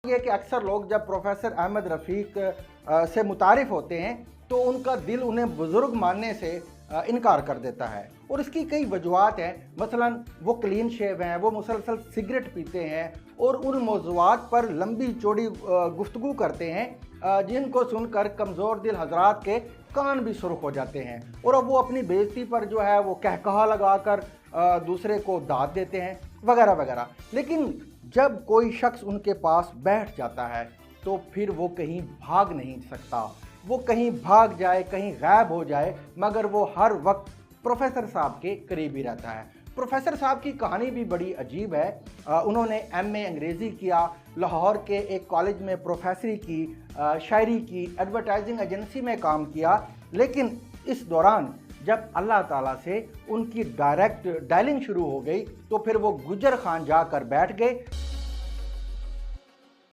ये कि अक्सर लोग जब प्रोफेसर अहमद रफ़ीक से मुतारिफ़ होते हैं तो उनका दिल उन्हें बुज़ुर्ग मानने से इनकार कर देता है, और इसकी कई वजूहात हैं। मसलन वो क्लीन शेव हैं, वो मुसलसल सिगरेट पीते हैं और उन मौज़ूआत पर लंबी चौड़ी गुफ्तगू करते हैं जिनको सुनकर कमज़ोर दिल हजरात के कान भी सुर्ख हो जाते हैं, और अब वो अपनी बेइज्जती पर जो है वो कहकहा लगाकर दूसरे को दाद देते हैं वगैरह वगैरह। लेकिन जब कोई शख्स उनके पास बैठ जाता है तो फिर वो कहीं भाग नहीं सकता। वो कहीं भाग जाए, कहीं गायब हो जाए, मगर वो हर वक्त प्रोफेसर साहब के करीब ही रहता है। प्रोफेसर साहब की कहानी भी बड़ी अजीब है। उन्होंने एमए अंग्रेज़ी किया, लाहौर के एक कॉलेज में प्रोफेसरी की, शायरी की, एडवर्टाइजिंग एजेंसी में काम किया। लेकिन इस दौरान जब अल्लाह ताला से उनकी डायरेक्ट डायलिंग शुरू हो गई तो फिर वो गुजर खान जाकर बैठ गए।